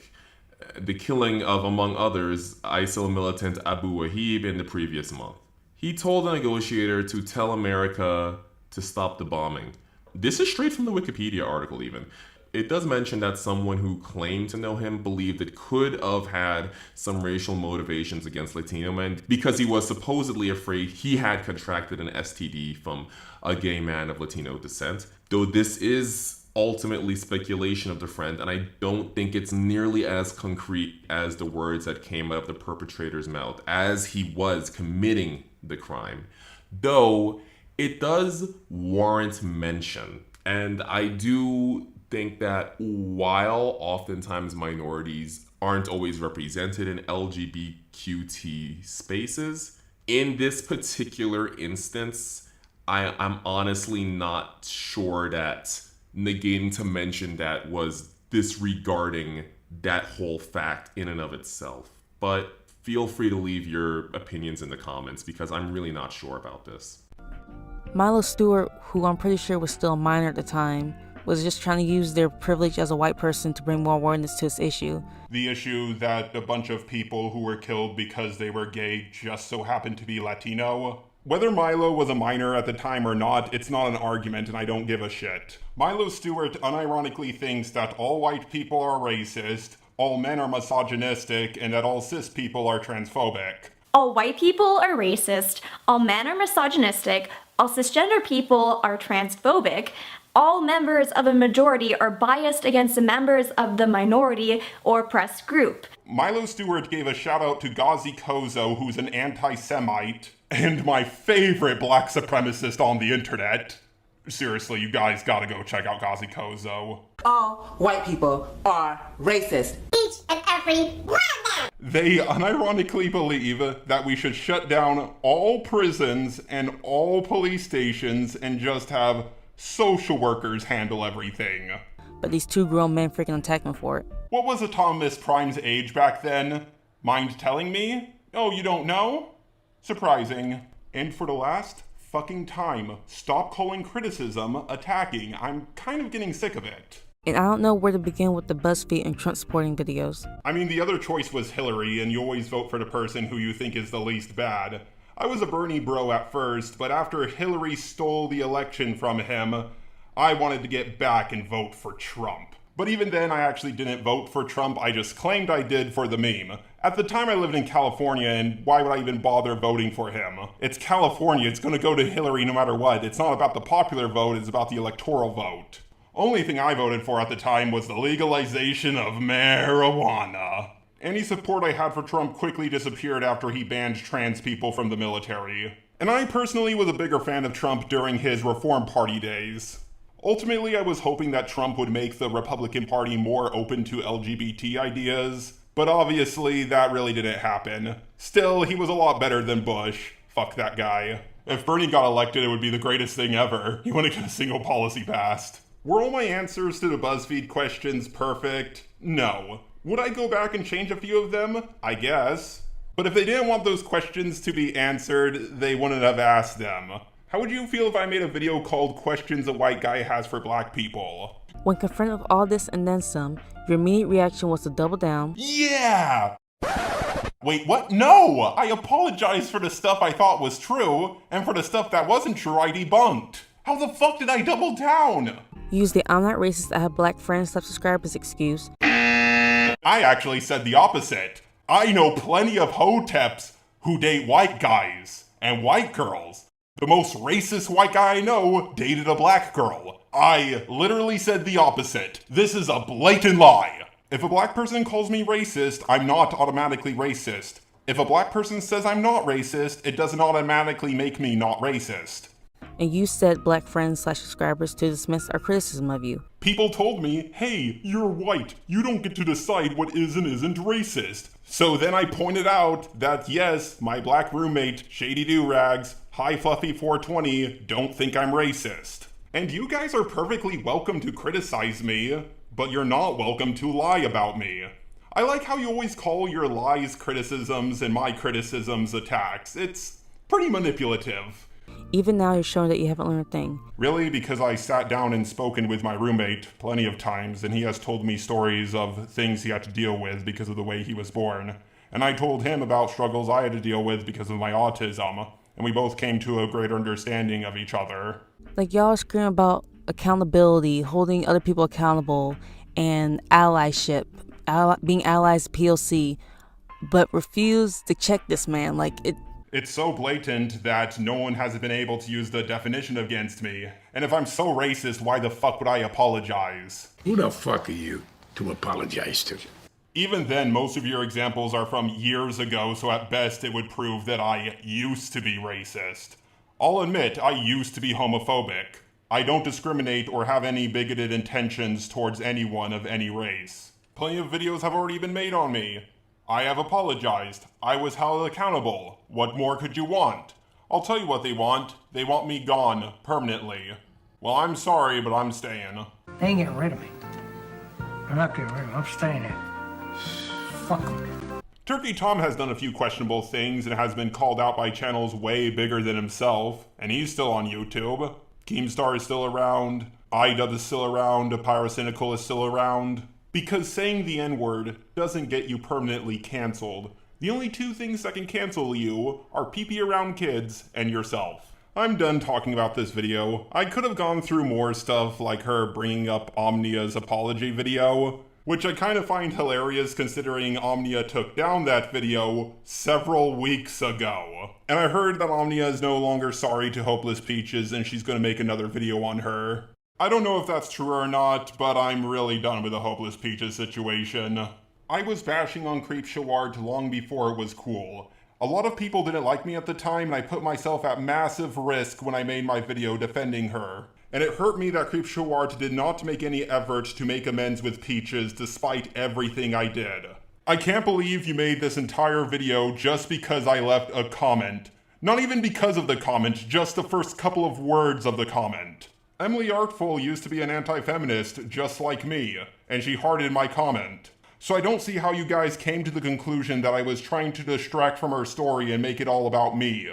the killing of, among others, ISIL militant Abu Wahib in the previous month. He told the negotiator to tell America to stop the bombing. This is straight from the Wikipedia article even. It does mention that someone who claimed to know him believed it could have had some racial motivations against Latino men because he was supposedly afraid he had contracted an STD from a gay man of Latino descent. Though this is ultimately speculation of the friend, and I don't think it's nearly as concrete as the words that came out of the perpetrator's mouth as he was committing the crime. Though it does warrant mention, and I do think that while oftentimes minorities aren't always represented in LGBTQT spaces, in this particular instance, I'm honestly not sure that negating to mention that was disregarding that whole fact in and of itself. But feel free to leave your opinions in the comments because I'm really not sure about this. Milo Stewart, who I'm pretty sure was still a minor at the time, was just trying to use their privilege as a white person to bring more awareness to this issue. The issue that a bunch of people who were killed because they were gay just so happened to be Latino. Whether Milo was a minor at the time or not, it's not an argument and I don't give a shit. Milo Stewart unironically thinks that all white people are racist, all men are misogynistic, and that all cis people are transphobic. All white people are racist, all men are misogynistic, all cisgender people are transphobic, all members of a majority are biased against the members of the minority or oppressed group. Milo Stewart gave a shout out to Ghazi Kozo, who's an anti-Semite, and my favorite black supremacist on the internet. Seriously, you guys gotta go check out Ghazi Kozo. All white people are racist. Each and every one of them. They unironically believe that we should shut down all prisons and all police stations and just have social workers handle everything. But these two grown men freaking attacked him for it. What was Autonomous Prime's age back then? Mind telling me? Oh, you don't know? Surprising. And for the last fucking time, stop calling criticism attacking. I'm kind of getting sick of it. And I don't know where to begin with the BuzzFeed and Trump supporting videos. I mean, the other choice was Hillary, and you always vote for the person who you think is the least bad. I was a Bernie bro at first, but after Hillary stole the election from him, I wanted to get back and vote for Trump. But even then, I actually didn't vote for Trump, I just claimed I did for the meme. At the time I lived in California, and why would I even bother voting for him? It's California, it's gonna go to Hillary no matter what. It's not about the popular vote, it's about the electoral vote. Only thing I voted for at the time was the legalization of marijuana. Any support I had for Trump quickly disappeared after he banned trans people from the military. And I personally was a bigger fan of Trump during his Reform Party days. Ultimately, I was hoping that Trump would make the Republican Party more open to LGBT ideas, but obviously that really didn't happen. Still, he was a lot better than Bush. Fuck that guy. If Bernie got elected, it would be the greatest thing ever. He wouldn't get a single policy passed. Were all my answers to the BuzzFeed questions perfect? No. Would I go back and change a few of them? I guess. But if they didn't want those questions to be answered, they wouldn't have asked them. How would you feel if I made a video called Questions a White Guy Has for Black People? When confronted with all this and then some, your immediate reaction was to double down. Yeah! Wait, what? No! I apologized for the stuff I thought was true, and for the stuff that wasn't true I debunked. How the fuck did I double down? Use the "I'm not racist, I have black friends" subscribers excuse. I actually said the opposite. I know plenty of hoteps who date white guys and white girls. The most racist white guy I know dated a black girl. I literally said the opposite. This is a blatant lie. If a black person calls me racist, I'm not automatically racist. If a black person says I'm not racist, it doesn't automatically make me not racist. And you said black friends / subscribers to dismiss our criticism of you. People told me, hey, you're white. You don't get to decide what is and isn't racist. So then I pointed out that yes, my black roommate, Shady Do-Rags, Hi Fluffy 420, don't think I'm racist. And you guys are perfectly welcome to criticize me, but you're not welcome to lie about me. I like how you always call your lies criticisms and my criticisms attacks. It's pretty manipulative. Even now, you're showing that you haven't learned a thing. Really? Because I sat down and spoken with my roommate plenty of times, and he has told me stories of things he had to deal with because of the way he was born. And I told him about struggles I had to deal with because of my autism, and we both came to a greater understanding of each other. Like, y'all are screaming about accountability, holding other people accountable, and allyship, being allies POC, but refuse to check this man. Like, It's so blatant that no one has been able to use the definition against me. And if I'm so racist, why the fuck would I apologize? Who the fuck are you to apologize to? Even then, most of your examples are from years ago, so at best it would prove that I used to be racist. I'll admit, I used to be homophobic. I don't discriminate or have any bigoted intentions towards anyone of any race. Plenty of videos have already been made on me. I have apologized. I was held accountable. What more could you want? I'll tell you what they want. They want me gone, permanently. Well, I'm sorry, but I'm staying. They ain't getting rid of me. They're not getting rid of me. I'm staying here. Fuck them. Turkey Tom has done a few questionable things and has been called out by channels way bigger than himself, and he's still on YouTube. Keemstar is still around. iDub is still around. Pyrocynical is still around. Because saying the N-word doesn't get you permanently canceled. The only two things that can cancel you are pee-pee around kids and yourself. I'm done talking about this video. I could have gone through more stuff like her bringing up Omnia's apology video, which I kind of find hilarious considering Omnia took down that video several weeks ago. And I heard that Omnia is no longer sorry to Hopeless Peaches and she's gonna make another video on her. I don't know if that's true or not, but I'm really done with the Hopeless Peaches situation. I was bashing on Creepshowart long before it was cool. A lot of people didn't like me at the time, and I put myself at massive risk when I made my video defending her. And it hurt me that Creepshowart did not make any effort to make amends with Peaches despite everything I did. I can't believe you made this entire video just because I left a comment. Not even because of the comment, just the first couple of words of the comment. Emily Artful used to be an anti-feminist just like me, and she hearted my comment. So I don't see how you guys came to the conclusion that I was trying to distract from her story and make it all about me.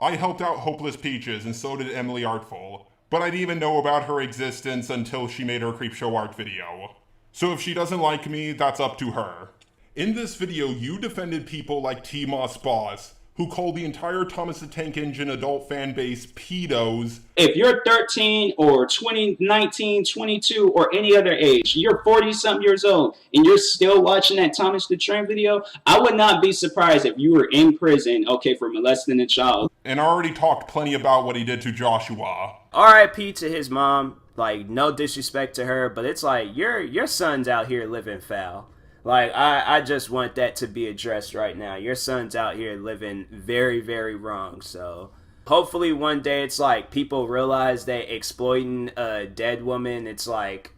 I helped out Hopeless Peaches, and so did Emily Artful, but I didn't even know about her existence until she made her Creepshow art video. So if she doesn't like me, that's up to her. In this video, you defended people like T-Moss Boss, who called the entire Thomas the Tank Engine adult fan base pedos. If you're 13 or 20, 19, 22, or any other age, you're 40-something years old, and you're still watching that Thomas the Train video, I would not be surprised if you were in prison, okay, for molesting a child. And I already talked plenty about what he did to Joshua. R.I.P. to his mom. Like, no disrespect to her, but it's like, your son's out here living foul. Like, I just want that to be addressed right now. Your son's out here living very, very wrong. So hopefully one day it's like people realize that exploiting a dead woman, it's like,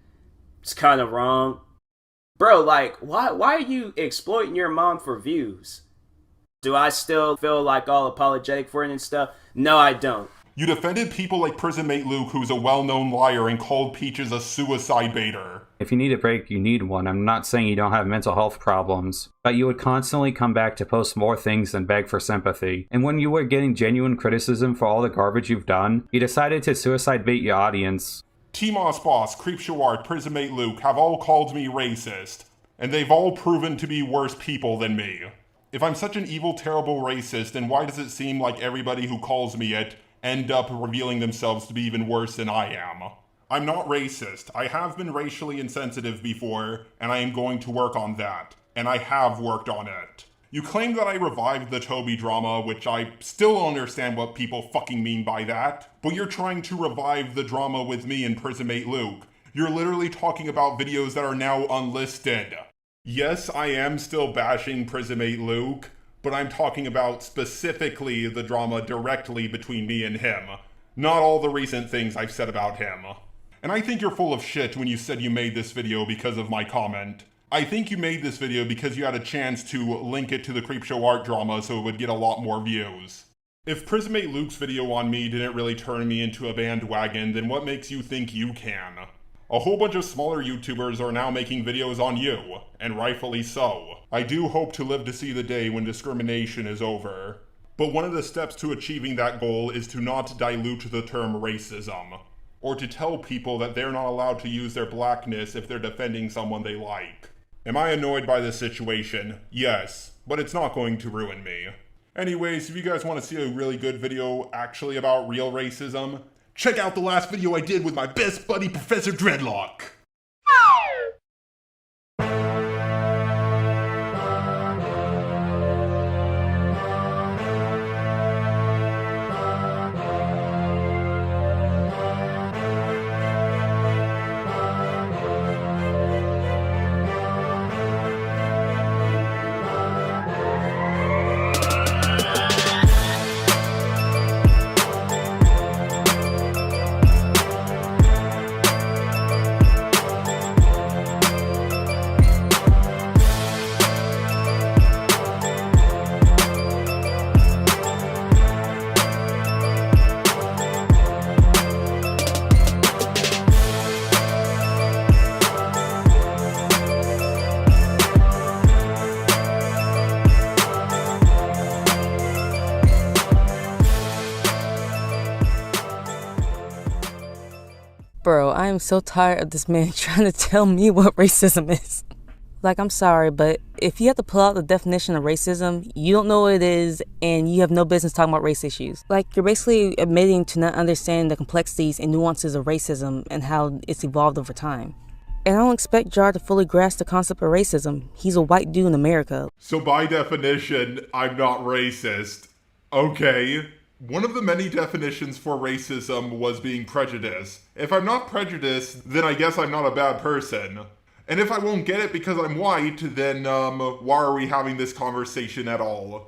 it's kind of wrong. Bro, like, why are you exploiting your mom for views? Do I still feel like all apologetic for it and stuff? No, I don't. You defended people like Prison Mate Luke, who's a well-known liar, and called Peaches a suicide baiter. If you need a break, you need one. I'm not saying you don't have mental health problems, but you would constantly come back to post more things and beg for sympathy. And when you were getting genuine criticism for all the garbage you've done, you decided to suicide bait your audience. T-Moss Boss, Creepshow Art, Prison Mate Luke have all called me racist, and they've all proven to be worse people than me. If I'm such an evil, terrible racist, then why does it seem like everybody who calls me it end up revealing themselves to be even worse than I am? I'm not racist. I have been racially insensitive before, and I am going to work on that. And I have worked on it. You claim that I revived the Toby drama, which I still don't understand what people fucking mean by that. But you're trying to revive the drama with me and Prison Mate Luke. You're literally talking about videos that are now unlisted. Yes, I am still bashing Prison Mate Luke, but I'm talking about specifically the drama directly between me and him. Not all the recent things I've said about him. And I think you're full of shit when you said you made this video because of my comment. I think you made this video because you had a chance to link it to the Creepshow art drama so it would get a lot more views. If Prison Mate Luke's video on me didn't really turn me into a bandwagon, then what makes you think you can? A whole bunch of smaller YouTubers are now making videos on you, and rightfully so. I do hope to live to see the day when discrimination is over. But one of the steps to achieving that goal is to not dilute the term racism, or to tell people that they're not allowed to use their blackness if they're defending someone they like. Am I annoyed by this situation? Yes, but it's not going to ruin me. Anyways, if you guys want to see a really good video actually about real racism, check out the last video I did with my best buddy, Professor Dreadlock. Bro, I am so tired of this man trying to tell me what racism is. Like, I'm sorry, but if you have to pull out the definition of racism, you don't know what it is, and you have no business talking about race issues. Like, you're basically admitting to not understanding the complexities and nuances of racism and how it's evolved over time. And I don't expect Jar to fully grasp the concept of racism. He's a white dude in America. So by definition, I'm not racist. Okay. One of the many definitions for racism was being prejudiced. If I'm not prejudiced, then I guess I'm not a bad person. And if I won't get it because I'm white, then why are we having this conversation at all?